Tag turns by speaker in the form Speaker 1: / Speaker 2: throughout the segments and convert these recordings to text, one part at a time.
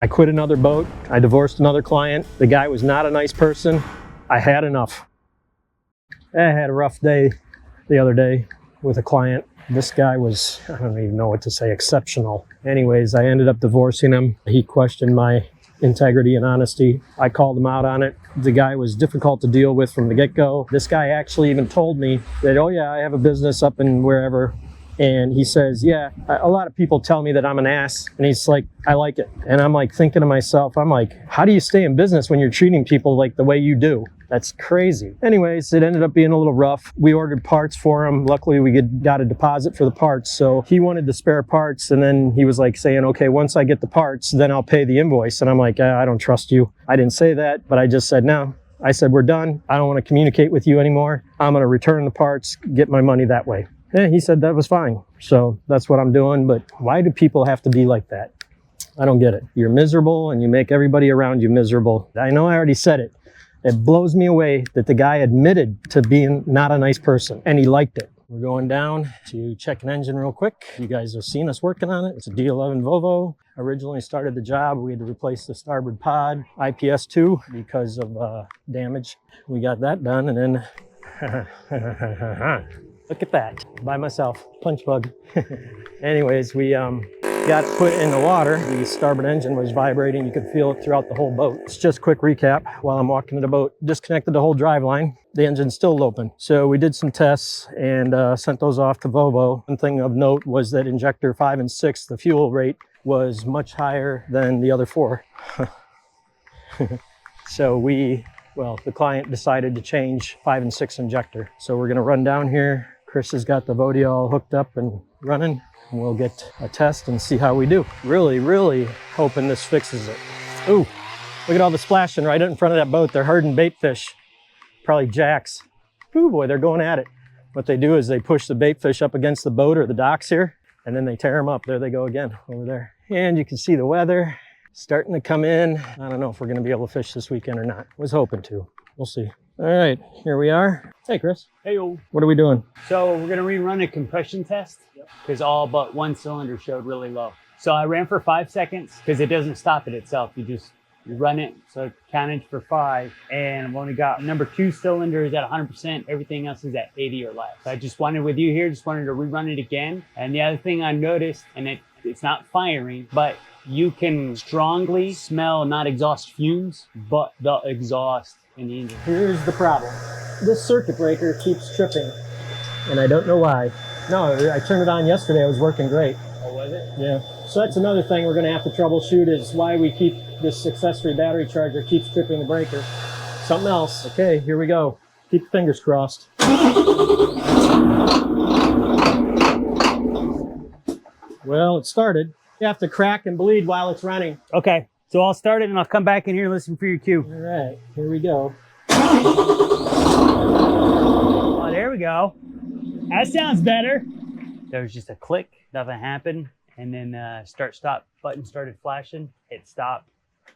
Speaker 1: I quit another boat. I divorced another client. The guy was not a nice person. I had enough. I had a rough day the other day with a client. This guy was, I don't even know what to say, exceptional. Anyways, I ended up divorcing him. He questioned my integrity and honesty. I called him out on it. The guy was difficult to deal with from the get-go. This guy actually even told me that, oh yeah, I have a business up in wherever. And he says, yeah, a lot of people tell me that I'm an ass. And he's like, I like it. And I'm like thinking to myself, I'm like, how do you stay in business when you're treating people like the way you do? That's crazy. Anyways, it ended up being a little rough. We ordered parts for him. Luckily, we got a deposit for the parts. So he wanted the spare parts. And then he was like saying, okay, once I get the parts, then I'll pay the invoice. And I'm like, I don't trust you. I didn't say that, but I just said, no. I said, we're done. I don't want to communicate with you anymore. I'm going to return the parts, get my money that way. Yeah, he said that was fine. So that's what I'm doing. But why do people have to be like that? I don't get it. You're miserable and you make everybody around you miserable. I know I already said it. It blows me away that the guy admitted to being not a nice person and he liked it. We're going down to check an engine real quick. You guys have seen us working on it. It's a D11 Volvo. Originally started the job. We had to replace the starboard pod, IPS2, because of damage. We got that done and then look at that, by myself, punch bug. Anyways, we got put in the water. The starboard engine was vibrating. You could feel it throughout the whole boat. It's just a quick recap while I'm walking to the boat. Disconnected the whole drive line. The engine's still open. So we did some tests and sent those off to Volvo. One thing of note was that injector 5 and 6, the fuel rate was much higher than the other 4. So the client decided to change 5 and 6 injector. So we're gonna run down here. Chris has got the Vodia all hooked up and running. And we'll get a test and see how we do. Really, really hoping this fixes it. Ooh, look at all the splashing right in front of that boat. They're herding bait fish, probably jacks. Ooh boy, they're going at it. What they do is they push the bait fish up against the boat or the docks here, and then they tear them up. There they go again, over there. And you can see the weather starting to come in. I don't know if we're gonna be able to fish this weekend or not. Was hoping to, we'll see. All right, here we are. Hey, Chris.
Speaker 2: Hey, yo.
Speaker 1: What are we doing?
Speaker 2: So we're gonna rerun a compression test because all but one cylinder showed really low. So I ran for 5 seconds because it doesn't stop it itself. You run it, so it counted for 5. And I've only got number 2 cylinder is at 100%. Everything else is at 80 or less. So I just wanted with you here, just wanted to rerun it again. And the other thing I noticed, and it's not firing, but you can strongly smell not exhaust fumes, but the exhaust in the engine.
Speaker 1: Here's the problem. This circuit breaker keeps tripping, and I don't know why. No, I turned it on yesterday. It was working great.
Speaker 2: Oh, was it?
Speaker 1: Yeah. So that's another thing we're going to have to troubleshoot is why we keep this accessory battery charger keeps tripping the breaker. Something else. Okay, here we go. Keep your fingers crossed. Well, it started. You have to crack and bleed while it's running.
Speaker 2: Okay, so I'll start it and I'll come back in here and listen for your cue.
Speaker 1: All right, here we go.
Speaker 2: Oh, there we go. That sounds better. There was just a click, nothing happened. And then start-stop button started flashing. It stopped,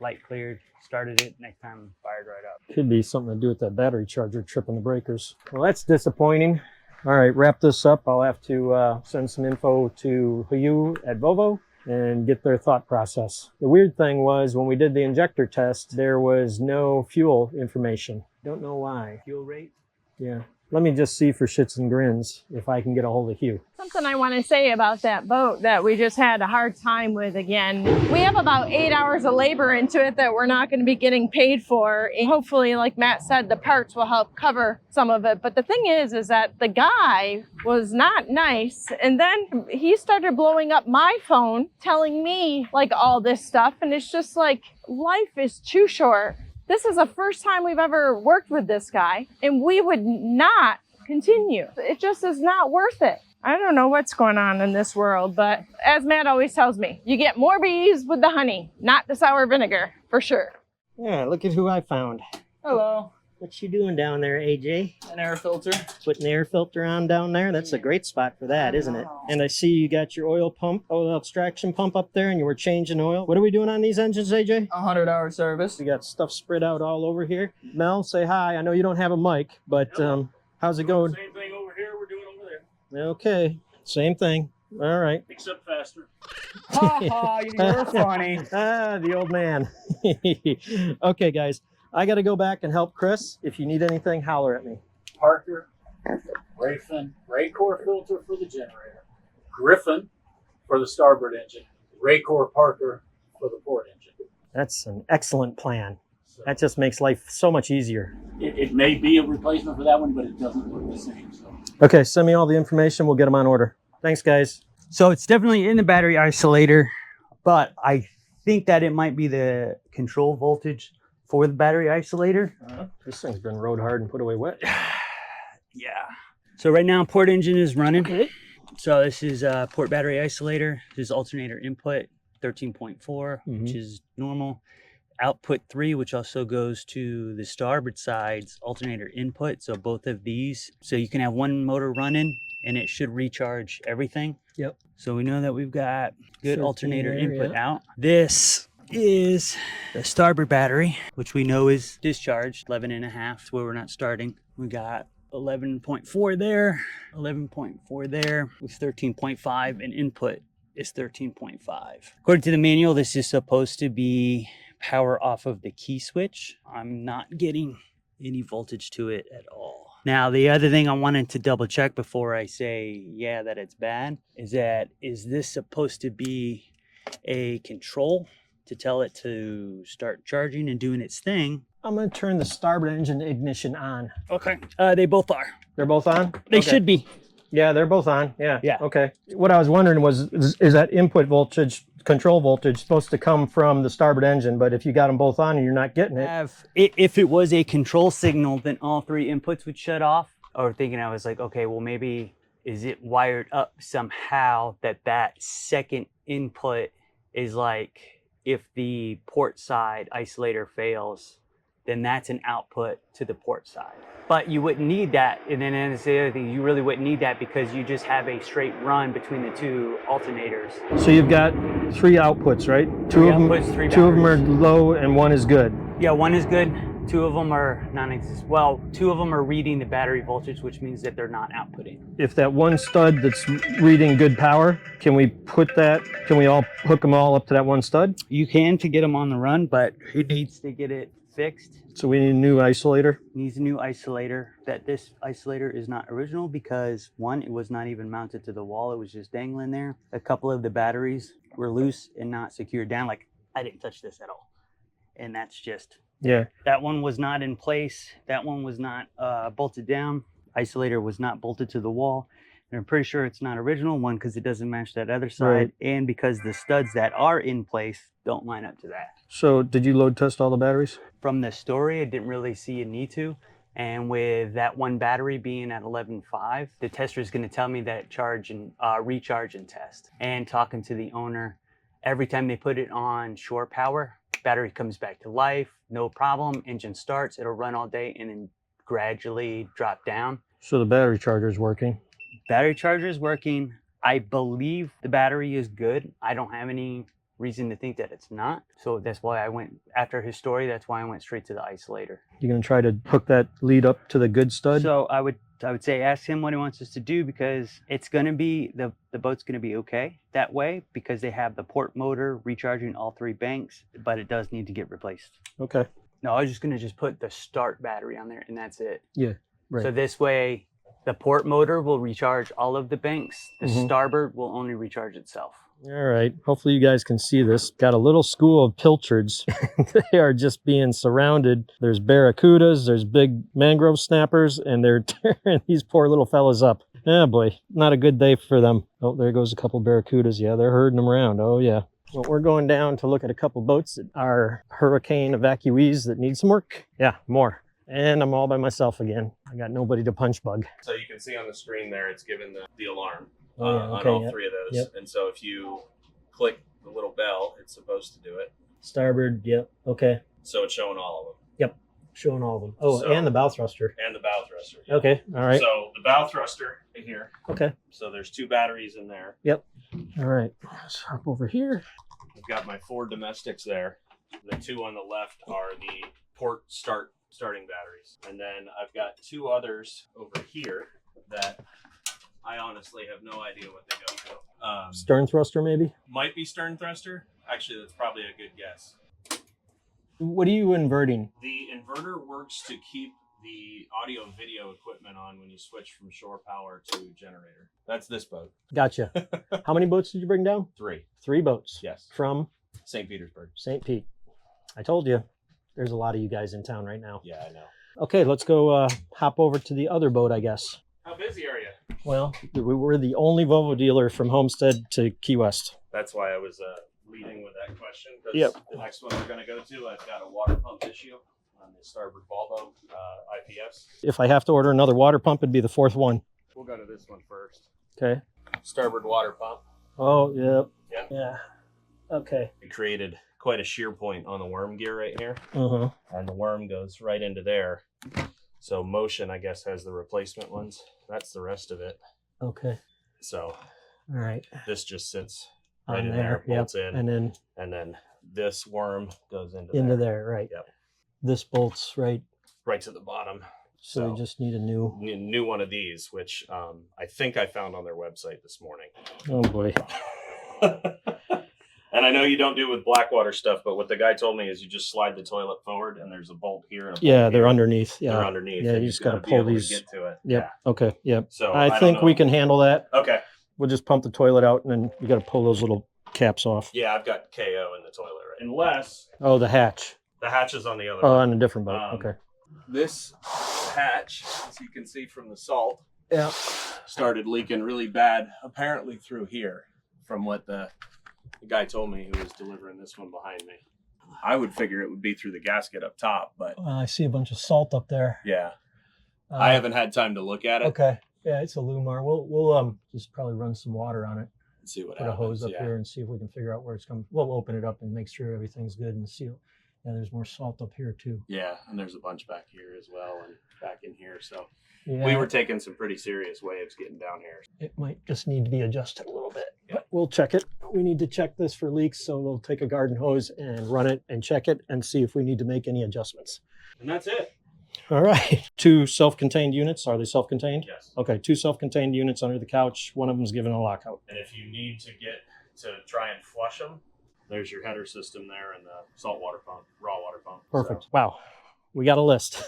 Speaker 2: light cleared, started it, next time fired right up.
Speaker 1: Could be something to do with that battery charger tripping the breakers. Well, that's disappointing. All right, wrap this up. I'll have to send some info to you at Volvo and get their thought process. The weird thing was when we did the injector test, there was no fuel information. Don't know why.
Speaker 2: Fuel rate?
Speaker 1: Yeah. Let me just see for shits and grins if I can get a hold of Hugh.
Speaker 3: Something I want to say about that boat that we just had a hard time with again. We have about 8 hours of labor into it that we're not going to be getting paid for. And hopefully, like Matt said, the parts will help cover some of it. But the thing is that the guy was not nice. And then he started blowing up my phone, telling me like all this stuff. And it's just like, life is too short. This is the first time we've ever worked with this guy, and we would not continue. It just is not worth it. I don't know what's going on in this world, but as Matt always tells me, you get more bees with the honey, not the sour vinegar, for sure.
Speaker 1: Yeah, look at who I found.
Speaker 2: Hello.
Speaker 1: What you doing down there, AJ?
Speaker 2: An air filter.
Speaker 1: Putting the air filter on down there? That's a great spot for that, isn't it? And I see you got your oil extraction pump up there and you were changing oil. What are we doing on these engines, AJ?
Speaker 4: 100-hour service.
Speaker 1: We got stuff spread out all over here. Mel, say hi. I know you don't have a mic, but how's it going?
Speaker 5: Same thing over here we're doing over there.
Speaker 1: Okay, same thing. All right.
Speaker 4: Except faster.
Speaker 2: Ha ha, you're funny.
Speaker 1: The old man. Okay, guys. I got to go back and help Chris. If you need anything, holler at me.
Speaker 4: Parker, Rayfin, Raycor filter for the generator. Griffin for the starboard engine. Raycor Parker for the port engine.
Speaker 1: That's an excellent plan.
Speaker 4: So
Speaker 1: That just makes life so much easier.
Speaker 4: it may be a replacement for that one, but it doesn't look the same. So
Speaker 1: Okay, send me all the information. We'll get them on order. Thanks, guys.
Speaker 2: So it's definitely in the battery isolator, but I think that it might be the control voltage for the battery isolator.
Speaker 1: This thing's been rode hard and put away wet.
Speaker 2: Yeah. So right now port engine is running. So this is port battery isolator. This is alternator input 13.4, which is normal. Output 3, which also goes to the starboard side's alternator input. So both of these. So you can have one motor running and it should recharge everything.
Speaker 1: Yep.
Speaker 2: So we know that we've got good
Speaker 1: 13
Speaker 2: alternator
Speaker 1: there,
Speaker 2: input
Speaker 1: yeah.
Speaker 2: out. This is the starboard battery, which we know is discharged 11.5, where we're not starting. We got 11.4 there, 11.4 there, with 13.5, and input is 13.5. According to the manual, this is supposed to be power off of the key switch. I'm not getting any voltage to it at all. Now, the other thing I wanted to double check before I say, yeah, that it's bad, is this supposed to be a control to tell it to start charging and doing its thing?
Speaker 1: I'm going to turn the starboard engine ignition on.
Speaker 2: Okay. They both are.
Speaker 1: They're both on?
Speaker 2: They
Speaker 1: Okay.
Speaker 2: should be.
Speaker 1: Yeah, they're both on. Yeah.
Speaker 2: Yeah.
Speaker 1: Okay. What I was wondering was, is that input voltage, control voltage, supposed to come from the starboard engine? But if you got them both on and you're not getting it.
Speaker 2: If it was a control signal, then all three inputs would shut off. Or thinking, I was like, okay, well, maybe is it wired up somehow that second input is like, if the port side isolator fails, then that's an output to the port side. But you wouldn't need that. And then that's the other thing, you really wouldn't need that because you just have a straight run between the two alternators.
Speaker 1: So you've got 3 outputs, right?
Speaker 2: Three outputs, 3
Speaker 1: two of them are
Speaker 2: batteries.
Speaker 1: low and 1 is good.
Speaker 2: Yeah, 1 is good. 2 of them are non-existent. Well, 2 of them are reading the battery voltage, which means that they're not outputting.
Speaker 1: If that one stud that's reading good power, can we all hook them all up to that one stud?
Speaker 2: You can to get them on the run, but it needs to get it fixed.
Speaker 1: So we need a new isolator.
Speaker 2: Needs a new isolator. That this isolator is not original because 1, it was not even mounted to the wall. It was just dangling there. A couple of the batteries were loose and not secured down. Like, I didn't touch this at all. And that's just,
Speaker 1: Yeah.
Speaker 2: that one was not in place. That one was not bolted down. Isolator was not bolted to the wall. And I'm pretty sure it's not original, one, because it doesn't match that other side,
Speaker 1: Right.
Speaker 2: and because the studs that are in place don't line up to that.
Speaker 1: So did you load test all the batteries?
Speaker 2: From the story, I didn't really see a need to. And with that one battery being at 11.5, the tester is going to tell me that charge and recharge and test. And talking to the owner, every time they put it on shore power, battery comes back to life, no problem. Engine starts, it'll run all day and then gradually drop down.
Speaker 1: So the battery charger is working.
Speaker 2: Battery charger is working. I believe the battery is good. I don't have any reason to think that it's not. So that's why I went, after his story, that's why I went straight to the isolator.
Speaker 1: You're going to try to hook that lead up to the good stud?
Speaker 2: So I would say ask him what he wants us to do, because it's going to be, the boat's going to be okay that way, because they have the port motor recharging all 3 banks, but it does need to get replaced.
Speaker 1: Okay.
Speaker 2: No, I was just going to put the start battery on there and that's it.
Speaker 1: Yeah, right.
Speaker 2: So this way, the port motor will recharge all of the banks. The
Speaker 1: Mhm.
Speaker 2: starboard will only recharge itself.
Speaker 1: All right. Hopefully you guys can see this. Got a little school of pilchards. They are just being surrounded. There's barracudas, there's big mangrove snappers, and they're tearing these poor little fellas up. Oh boy, not a good day for them. Oh, there goes a couple barracudas. Yeah, they're herding them around. Oh yeah. Well, we're going down to look at a couple boats that are hurricane evacuees that need some work. Yeah, more. And I'm all by myself again. I got nobody to punch bug.
Speaker 4: So you can see on the screen there, it's given the alarm
Speaker 1: Oh, yeah,
Speaker 4: on
Speaker 1: okay,
Speaker 4: all
Speaker 1: yep.
Speaker 4: 3 of those.
Speaker 1: Yep.
Speaker 4: And so if you click the little bell, it's supposed to do it.
Speaker 1: Starboard, yep, okay.
Speaker 4: So it's showing all of them.
Speaker 1: Yep, showing all of them. Oh,
Speaker 4: So-
Speaker 1: and the bow thruster.
Speaker 4: And the bow thruster.
Speaker 1: Okay, all right.
Speaker 4: So the bow thruster in here.
Speaker 1: Okay,
Speaker 4: So there's 2 batteries in there.
Speaker 1: all right. Let's hop over here.
Speaker 4: I've got my 4 domestics there. The 2 on the left are the port starting batteries. And then I've got 2 others over here that
Speaker 5: I honestly have no idea what they go to.
Speaker 1: Stern thruster, maybe?
Speaker 5: Might be stern thruster. Actually, that's probably a good guess.
Speaker 1: What are you inverting?
Speaker 5: The inverter works to keep the audio and video equipment on when you switch from shore power to generator. That's this boat.
Speaker 1: Gotcha. How many boats did you bring down?
Speaker 5: 3.
Speaker 1: 3 boats.
Speaker 5: Yes.
Speaker 1: From
Speaker 5: St. Petersburg.
Speaker 1: St. Pete. I told you, there's a lot of you guys in town right now.
Speaker 5: Yeah, I know.
Speaker 1: Okay, let's go hop over to the other boat, I guess.
Speaker 5: How busy are you?
Speaker 1: Well, we were the only Volvo dealer from Homestead to Key West.
Speaker 5: That's why I was leading with that question. Because
Speaker 1: Yep.
Speaker 5: the next one we're going to go to, I've got a water pump issue on the starboard Volvo IPS.
Speaker 1: If I have to order another water pump, it'd be the 4th one.
Speaker 5: We'll go to this one first.
Speaker 1: Okay.
Speaker 5: Starboard water pump.
Speaker 1: Oh, yep.
Speaker 5: Yep.
Speaker 1: Yeah. Okay.
Speaker 5: It created quite a shear point on the worm gear right here.
Speaker 1: Uh-huh.
Speaker 5: And the worm goes right into there. So Motion, I guess, has the replacement ones. That's the rest of it.
Speaker 1: Okay.
Speaker 5: So
Speaker 1: All right.
Speaker 5: this just sits right
Speaker 1: On
Speaker 5: in there,
Speaker 1: yep.
Speaker 5: bolts in,
Speaker 1: And
Speaker 5: then this worm goes into
Speaker 1: into
Speaker 5: there.
Speaker 1: there, right.
Speaker 5: Yep.
Speaker 1: This bolts right.
Speaker 5: Right to the bottom.
Speaker 1: So we just need a new.
Speaker 5: New one of these, which I think I found on their website this morning.
Speaker 1: Oh boy.
Speaker 5: And I know you don't do with Blackwater stuff, but what the guy told me is you just slide the toilet forward, and there's a bolt here. And a bolt
Speaker 1: Yeah, they're
Speaker 5: here.
Speaker 1: underneath. Yeah.
Speaker 5: They're underneath.
Speaker 1: Yeah,
Speaker 5: and
Speaker 1: you
Speaker 5: you've
Speaker 1: just got to
Speaker 5: be
Speaker 1: pull
Speaker 5: able
Speaker 1: these.
Speaker 5: To get to it.
Speaker 1: Yep.
Speaker 5: Yeah.
Speaker 1: Okay. Yep.
Speaker 5: So
Speaker 1: I think we can handle that.
Speaker 5: Okay.
Speaker 1: We'll just pump the toilet out, and then you got to pull those little caps off.
Speaker 5: Yeah, I've got KO in the toilet, right? Unless
Speaker 1: Oh, the hatch.
Speaker 5: the hatch is on the other.
Speaker 1: Oh,
Speaker 5: one.
Speaker 1: on a different boat. Okay.
Speaker 5: This hatch, as you can see from the salt,
Speaker 1: Yeah.
Speaker 5: started leaking really bad, apparently through here, from what the guy told me who was delivering this one behind me. I would figure it would be through the gasket up top, but
Speaker 1: I see a bunch of salt up there.
Speaker 5: yeah, I haven't had time to look at it.
Speaker 1: Okay. Yeah, it's a Lumar. We'll just probably run some water on it.
Speaker 5: And see what
Speaker 1: Put
Speaker 5: happens.
Speaker 1: a hose up
Speaker 5: yeah.
Speaker 1: here and see if we can figure out where it's coming. We'll open it up and make sure everything's good and seal. Yeah, there's more salt up here too.
Speaker 5: Yeah, and there's a bunch back here as well, and back in here. So
Speaker 1: Yeah,
Speaker 5: we were taking some pretty serious waves getting down here.
Speaker 1: it might just need to be adjusted a little bit. But we'll check it. We need to check this for leaks, so we'll take a garden hose and run it and check it and see if we need to make any adjustments.
Speaker 5: And that's it.
Speaker 1: All right. 2 self-contained units. Are they self-contained?
Speaker 5: Yes.
Speaker 1: Okay, 2 self-contained units under the couch. One of them is given a lockout.
Speaker 5: And if you need to get to try and flush them, there's your header system there and the saltwater pump, raw water pump.
Speaker 1: Perfect. Wow. We got a list.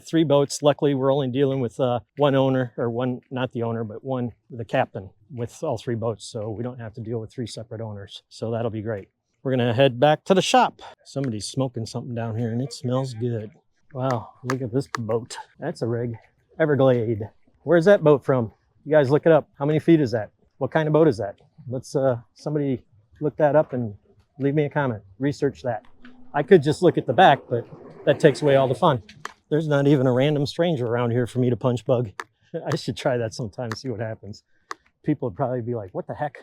Speaker 1: 3 boats. Luckily, we're only dealing with one owner, or one, not the owner, but the captain with all 3 boats. So we don't have to deal with 3 separate owners. So that'll be great. We're going to head back to the shop. Somebody's smoking something down here and it smells good. Wow. Look at this boat. That's a rig. Everglade. Where's that boat from? You guys look it up. How many feet is that? What kind of boat is that? Let's somebody look that up and leave me a comment. Research that. I could just look at the back, but that takes away all the fun. There's not even a random stranger around here for me to punch bug. I should try that sometime, see what happens. People would probably be like, what the heck?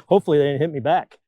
Speaker 1: Hopefully they didn't hit me back.